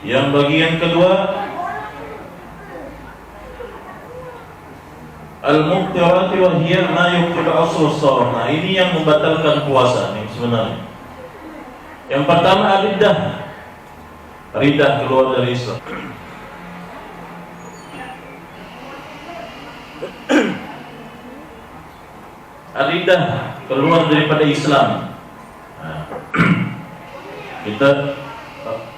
Yang bagian kedua, al-muftirati wa hiya ma yuqtilu asl as-shaum. Nah, ini yang membatalkan puasa nih sebenarnya. Yang pertama riddah. Riddah keluar dari Islam. Riddah keluar daripada Islam. Nah, kita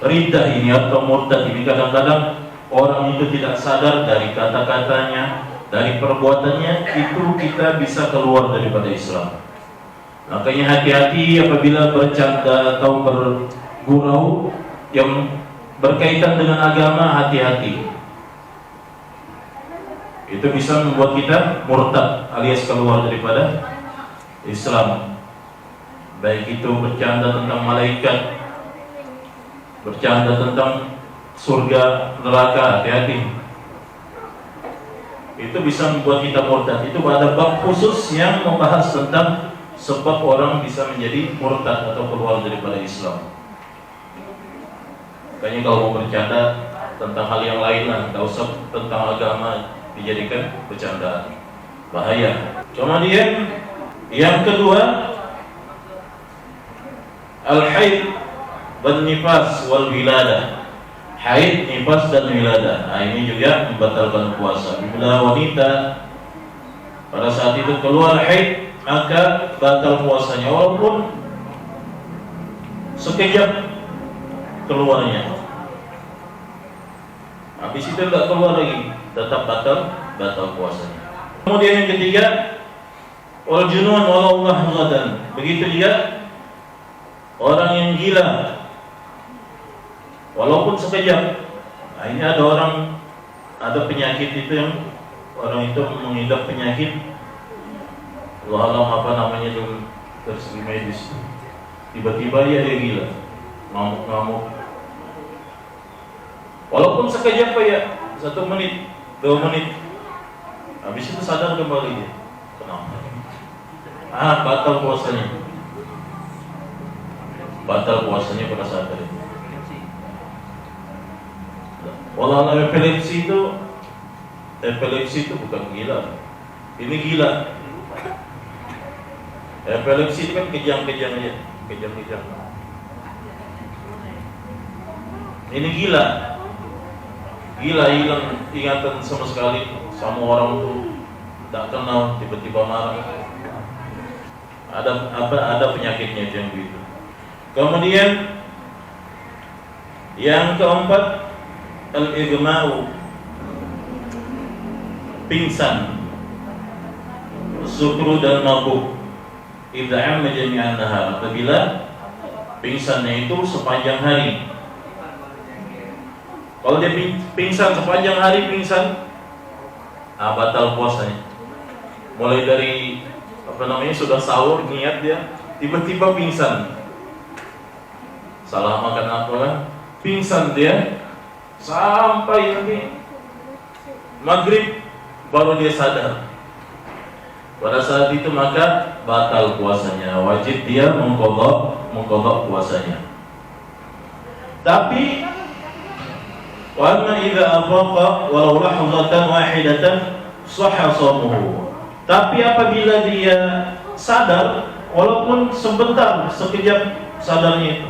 riddah ini atau murtad ini kadang-kadang orang itu tidak sadar dari kata-katanya, dari perbuatannya, itu kita bisa keluar daripada Islam. Makanya hati-hati apabila bercanda atau bergurau yang berkaitan dengan agama, hati-hati. Itu bisa membuat kita murtad alias keluar daripada Islam. Baik itu bercanda tentang malaikat, bercanda tentang surga, neraka, hati-hati. Itu bisa membuat kita murtad. Itu ada bab khusus yang membahas tentang sebab orang bisa menjadi murtad atau keluar daripada Islam. Makanya kalau mau bercanda tentang hal yang lain lah, tidak usah tentang agama dijadikan bercandaan, bahaya. Kemudian yang kedua, al-haid wan nifas wal wiladah. Haid, nifas dan wiladah. Nah, ini juga membatalkan puasa. Bila wanita pada saat itu keluar haid, maka batal puasanya walaupun sekejap keluarnya. Habis itu tidak keluar lagi, tetap batal puasanya. Kemudian yang ketiga, wal junun wallahu ghadan. Begitu juga orang yang gila walaupun sekejap. Nah, ini ada penyakit itu yang orang itu mengidap penyakit, Allah alam apa namanya dari segi medis. Tiba-tiba dia gila, ngamuk-ngamuk. Walaupun sekejap ya, 1 menit, 2 menit, habis itu sadar kembali dia. Kenapa? Batal puasanya. Batal puasanya pada saat itu. Walau epilepsi itu bukan gila. Ini gila. Epilepsi itu kan kejang-kejang aja, kejang-kejang. Ini gila. Gila, hilang ingatan sama sekali, sama orang tuh tak kenal, tiba-tiba marah. Ada penyakitnya yang begitu. Kemudian yang keempat, al-igma'u, pingsan, sukru dan mabuk. Idza amma jami'an nahar, apabila pingsannya itu sepanjang hari. Kalau dia pingsan sepanjang hari, batal puasanya. Mulai dari sudah sahur niat dia, tiba-tiba pingsan. Salah makan apa, pingsan dia sampai nanti maghrib baru dia sadar. Pada saat itu maka batal puasanya, wajib dia mengqadha puasanya. Tapi wa amma idza afaqa walau lahzatan wahidatan sahha shaumuhu. Tapi apabila dia sadar walaupun sebentar, sekejap sadarnya itu,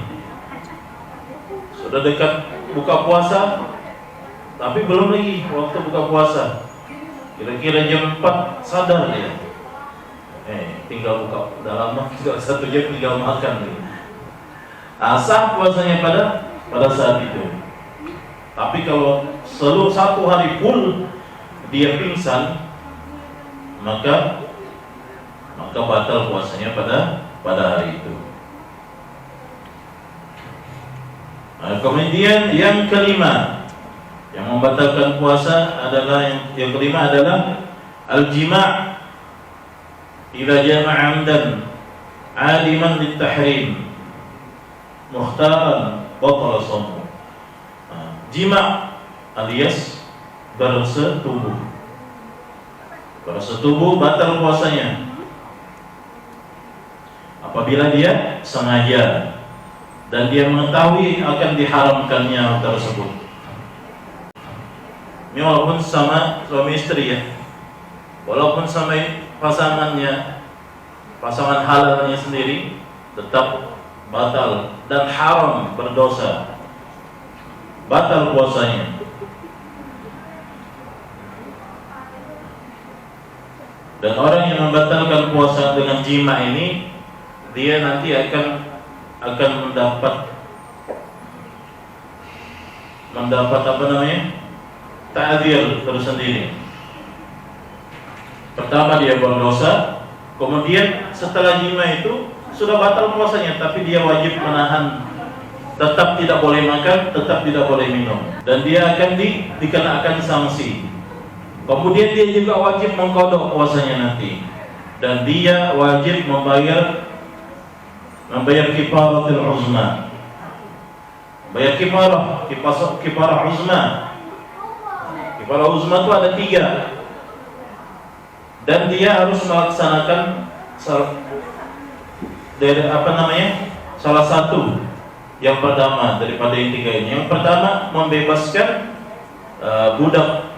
sudah dekat buka puasa tapi belum lagi waktu buka puasa, kira-kira jam 4 sadar dia, tinggal buka, dalam 1 jam tinggal makan lagi. Sah puasanya pada saat itu. Tapi kalau seluruh 1 hari full dia pingsan, maka batal puasanya pada hari itu. Nah, kemudian yang kelima yang membatalkan puasa adalah yang kelima adalah al-jima' idza jama'a 'amdan 'aliman lit-tahrim mukhtaran batala shaum. Jima' alias bersetubuh batal puasanya apabila dia sengaja dan dia mengetahui akan diharamkannya hal tersebut. Ini walaupun sama suami istri ya, walaupun sama pasangannya, pasangan halalnya sendiri, tetap batal dan haram, berdosa, batal puasanya. Dan orang yang membatalkan puasa dengan jima ini, dia nanti akan mendapat apa namanya, ta'dzir tersendiri. Pertama dia berdosa, kemudian setelah jima itu sudah batal puasanya, tapi dia wajib menahan, tetap tidak boleh makan, tetap tidak boleh minum, dan dia akan dikenakan sanksi. Kemudian dia juga wajib mengqadha puasanya nanti, dan dia wajib membayar kifaratul uzma. Bayar kifarah uzma. Kifarah uzma itu ada 3, dan dia harus melaksanakan salah satu yang pertama daripada yang 3 ini. Yang pertama, membebaskan budak.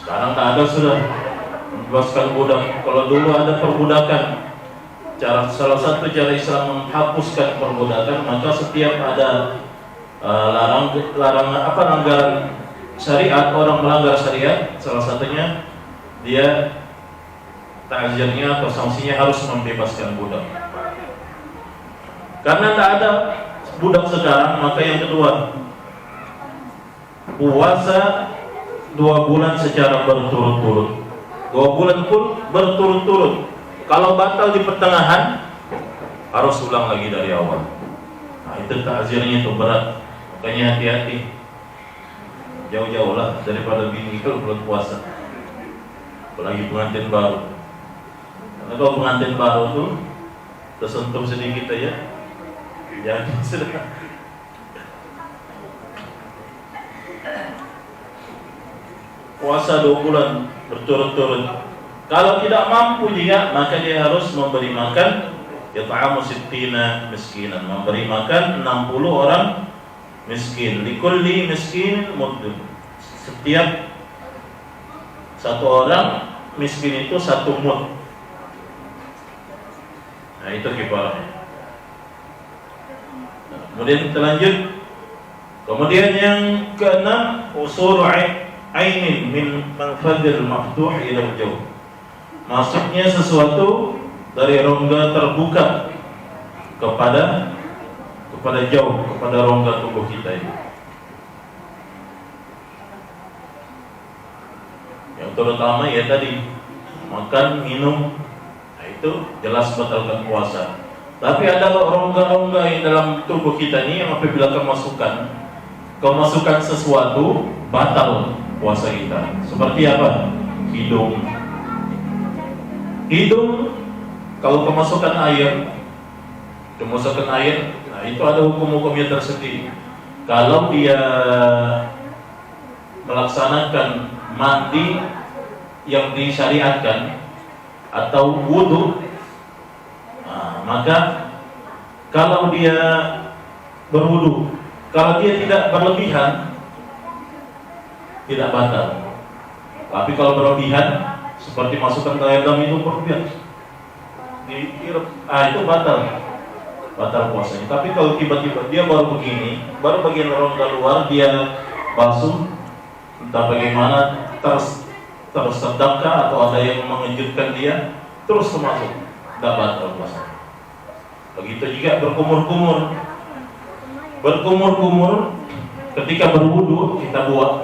Sekarang tak ada sudah membebaskan budak. Kalau dulu ada perbudakan, salah satu cara Islam menghapuskan perbudakan, maka setiap ada pelanggaran syariat, orang melanggar syariat, salah satunya dia ta'zirnya atau sanksinya harus membebaskan budak. Karena tak ada budak sekarang, maka yang kedua, puasa 2 bulan secara berturut-turut. 2 bulan pun berturut-turut. Kalau batal di pertengahan, harus ulang lagi dari awal. Nah, itu ta'zirnya itu berat. Makanya hati-hati, jauh-jauh lah daripada bini kalau belum puasa, apalagi pengantin baru. Karena kalau pengantin baru tuh tersentuh sedikit aja, jadi sudah. Puasa 2 bulan berturut-turut. Kalau tidak mampu juga, maka dia harus memberi makan yat'amu sittina miskinan, memberi makan 60 orang miskin. Likulli miskin muddun. Setiap satu orang miskin itu 1 mud. Nah, itu kifarahnya. Kemudian kita lanjut. Kemudian yang keenam, usul ainin min manfadil maftuh ila jauh. Masuknya sesuatu dari rongga terbuka kepada jauh, kepada rongga tubuh kita ini. Yang terutama ya tadi, makan, minum, nah itu jelas batalkan puasa. Tapi ada rongga-rongga yang dalam tubuh kita ini yang apabila kemasukan sesuatu, batal puasa kita. Seperti apa? Hidung, kalau kemasukan air, nah itu ada hukum-hukumnya tersendiri. Kalau dia melaksanakan mandi yang disyariatkan atau wudu, nah, maka kalau dia berwudu, kalau dia tidak berlebihan, tidak batal. Tapi kalau berlebihan, seperti masukkan ke air dam itu berlebihan, itu batal puasanya. Tapi kalau tiba-tiba dia baru begini, baru bagian rongga luar dia basuh, entah bagaimana, tersedapkah atau ada yang mengejutkan dia, terus masuk, tidak batal puasanya. Begitu juga berkumur-kumur ketika berwudu,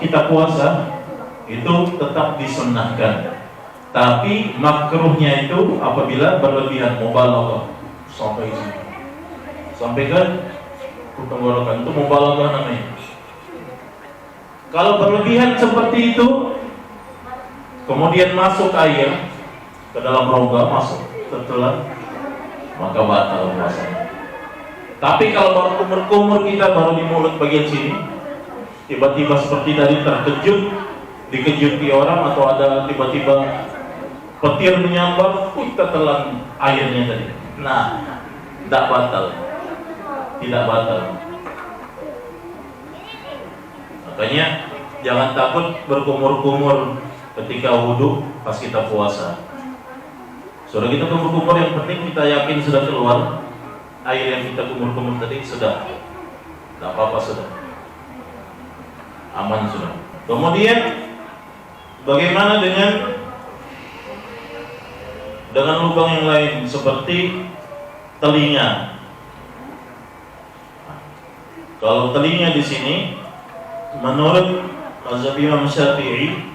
kita puasa, itu tetap disunnahkan. Tapi makruhnya itu apabila berlebihan, mubalaghah sampai sini, sampai ke tenggorokan, itu mubalaghah namanya. Kalau berlebihan seperti itu, kemudian masuk air ke dalam rongga, masuk setelah, maka batal puasanya. Tapi kalau baru kumur-kumur kita, baru di mulut bagian sini, tiba-tiba seperti tadi dikejuti orang, atau ada tiba-tiba petir menyambar, kita telan airnya tadi. Nah, tidak batal. tidak batal. Makanya jangan takut berkumur-kumur ketika wudhu pas kita puasa. Sudah kita kumur-kumur, yang penting kita yakin sudah keluar air yang kita kumur-kumur tadi, sudah, tidak apa-apa, sudah aman, sudah. Kemudian bagaimana dengan lubang yang lain seperti telinga? Kalau telinga di sini, menurut mazhab Imam Syafi'i,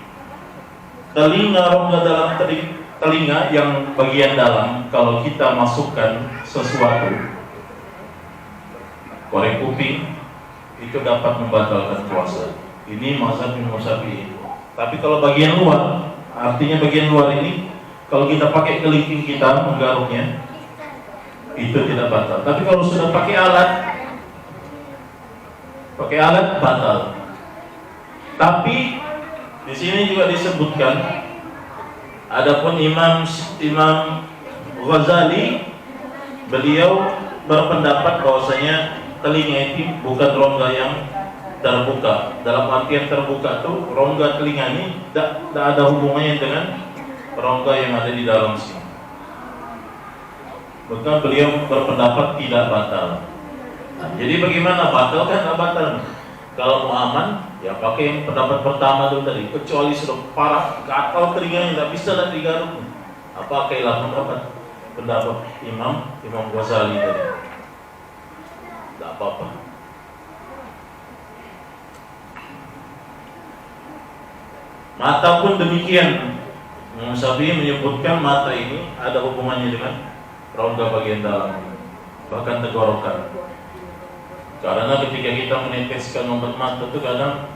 telinga, rongga dalam telinga yang bagian dalam, kalau kita masukkan sesuatu, korek kuping, itu dapat membatalkan puasa. Ini mazhab Imam Syafi'i. Tapi kalau bagian luar, artinya bagian luar ini, kalau kita pakai kelingking kita menggaruknya, itu tidak batal. Tapi kalau sudah pakai alat batal. Tapi di sini juga disebutkan, adapun Imam Ghazali, beliau berpendapat bahwasanya telinga itu bukan rongga yang terbuka. Dalam artian terbuka tuh, rongga telinga ini tidak ada hubungannya dengan rongga yang ada di dalam sini. Maka beliau berpendapat tidak batal. Nah, jadi bagaimana batal kan? Tidak batal. Kalau mau aman, ya pakai yang pendapat pertama dulu tadi. Kecuali sudah parah, gatal telinganya, tidak bisa lagi digaruk. Pakailah pendapat Imam Ghazali tadi. Tidak apa-apa. Mata pun demikian. Imam Syafi'i menyebutkan mata ini ada hubungannya dengan rongga bagian dalam, bahkan tenggorokan. Karena ketika kita meneteskan obat mata itu kadang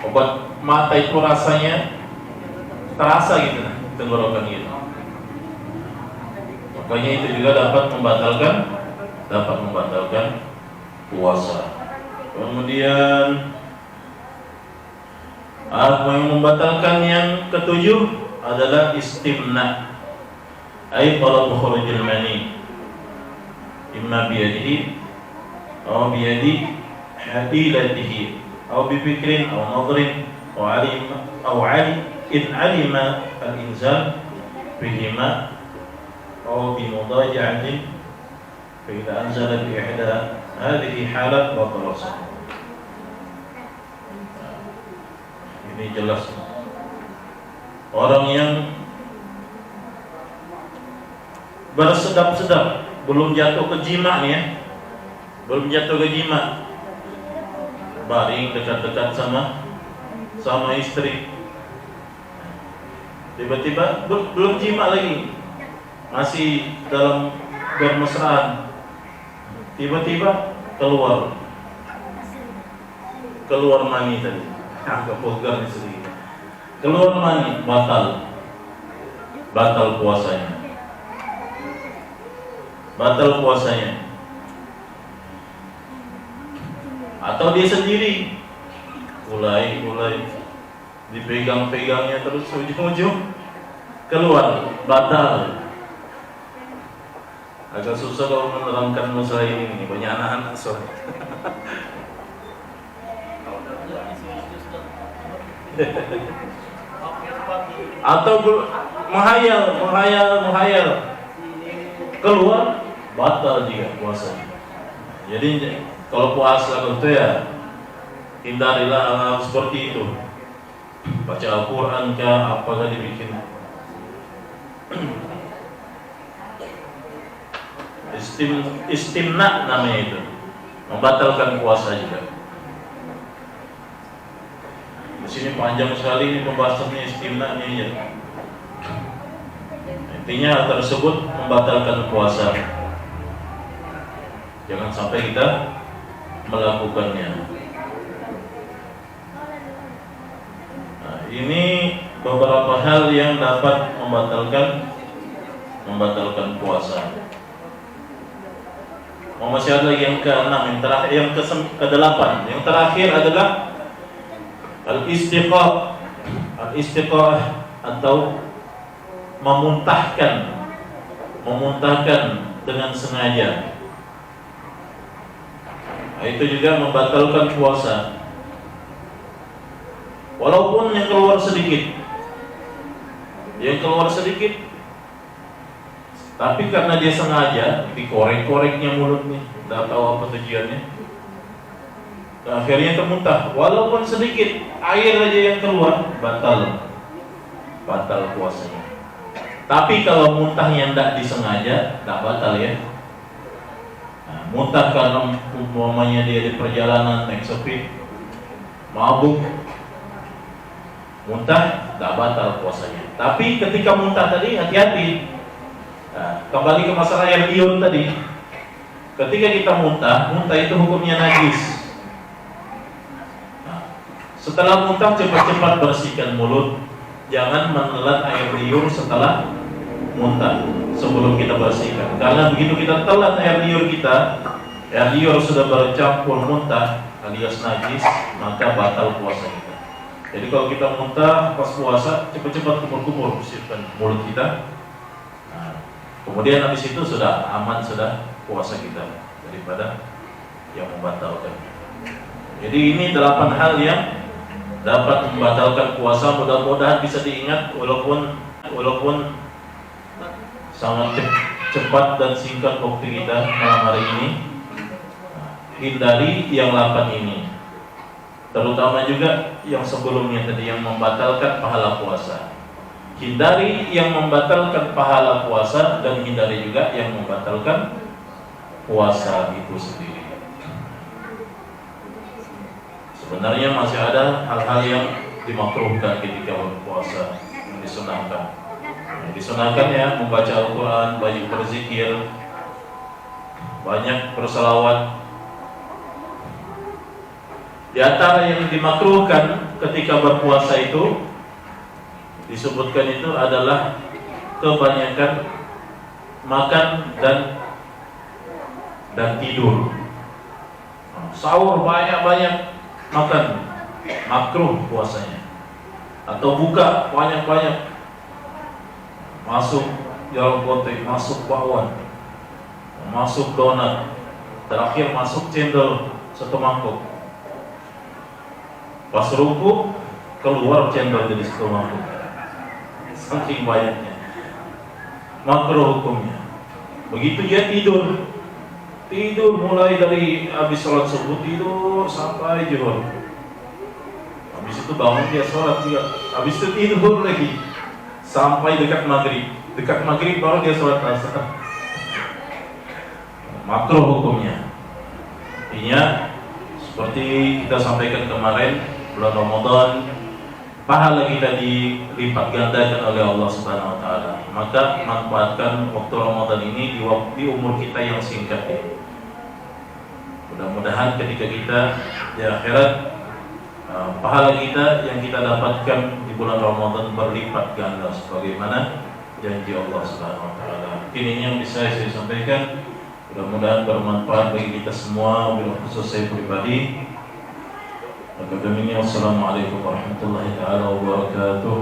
obat mata itu rasanya terasa gitu, tenggorokan gitu. Makanya itu juga dapat membatalkan puasa. Kemudian apa yang membatalkan yang ketujuh adalah istimna, ay talab khurujil mani, imma biyadihi aw biyadi hadilatihi aw bifikrin aw nadrin aw in alima al-inzal bihima aw bimudaja'atin fa idza anzala bi ihda hadhihi halat batala sawm. Ini jelas, orang yang bersedap-sedap, belum jatuh ke jima nih ya, baring dekat-dekat sama istri, tiba-tiba belum jima lagi, masih dalam bermesraan, tiba-tiba keluar mani tadi, agak vulgar sedikit, keluar mani, batal puasanya. Atau dia sendiri mulai dipegang-pegangnya terus, ujung-ujung keluar, batal. Agak susah kalau menerangkan masalah ini, banyak anak-anak soalnya. Atau menghayal keluar, batal juga puasanya. Jadi kalau puasa itu ya hindarilah hal seperti itu. Baca Al-Quran kah, apa tadi bikin istimna namanya itu, membatalkan puasa juga. Di sini panjang sekali ini pembahasannya istimna ini ya. Intinya hal tersebut membatalkan puasa. Jangan sampai kita melakukannya. Nah, ini beberapa hal yang dapat membatalkan puasa. Masih ada lagi yang ke-6, yang terakhir, yang ke-8. Yang terakhir adalah al-istiqah atau memuntahkan dengan sengaja. Nah, itu juga membatalkan puasa. Walaupun yang keluar sedikit, tapi karena dia sengaja dikorek-koreknya mulutnya, tidak tahu apa tujuannya, akhirnya termuntah. Walaupun sedikit air aja yang keluar, batal puasanya. Tapi kalau muntahnya tidak disengaja, tidak batal ya. Nah, muntah karena umpamanya dia di perjalanan naik sepeda, mabuk, muntah, tidak batal puasanya. Tapi ketika muntah tadi hati-hati. Nah, kembali ke masalah air liur tadi. Ketika kita muntah itu hukumnya najis. Nah, setelah muntah cepat-cepat bersihkan mulut. Jangan menelan air liur setelah muntah sebelum kita bersihkan. Karena begitu kita telan air liur sudah bercampur muntah alias najis, maka batal puasa kita. Jadi kalau kita muntah pas puasa, cepat-cepat kumur-kumur bersihkan mulut kita. Nah, kemudian habis itu sudah aman, sudah puasa kita daripada yang membatalkan. Jadi ini 8 hal yang dapat membatalkan puasa. Mudah-mudahan bisa diingat walaupun sangat cepat dan singkat waktu kita malam hari ini. Hindari yang 8 ini, terutama juga yang sebelumnya tadi yang membatalkan pahala puasa. Hindari yang membatalkan pahala puasa dan hindari juga yang membatalkan puasa itu sendiri. Sebenarnya masih ada hal-hal yang dimakruhkan ketika berpuasa, yang disunahkan. Yang disunahkan ya, membaca Al-Quran, banyak berzikir, banyak berselawat. Di antara yang dimakruhkan ketika berpuasa itu disebutkan itu adalah kebanyakan makan dan tidur. Sahur banyak-banyak makan, makruh puasanya. Atau buka banyak-banyak, masuk jalan kotek, masuk bakwan, masuk donat, terakhir masuk cendol satu mangkok. Pas ruku keluar cendol jadi satu mangkok, saking banyaknya. Makruh hukumnya. Begitu dia tidur mulai dari habis sholat subuh tidur sampai zuhur. Habis itu bangun dia sholat juga, habis itu tidur lagi sampai dekat maghrib baru dia sholat asar. Makruh hukumnya. Artinya seperti kita sampaikan kemarin, bulan Ramadan pahala kita dilipat gandakan oleh Allah Subhanahu wa taala. Maka manfaatkan waktu Ramadan ini di umur kita yang singkat ini. Mudah-mudahan ketika kita di akhirat, pahala kita yang kita dapatkan di bulan Ramadan berlipat ganda sebagaimana janji Allah Subhanahu wa taala. Ini yang bisa saya sampaikan. Mudah-mudahan bermanfaat bagi kita semua, wabil khusus saya pribadi. Assalamualaikum warahmatullahi wabarakatuh.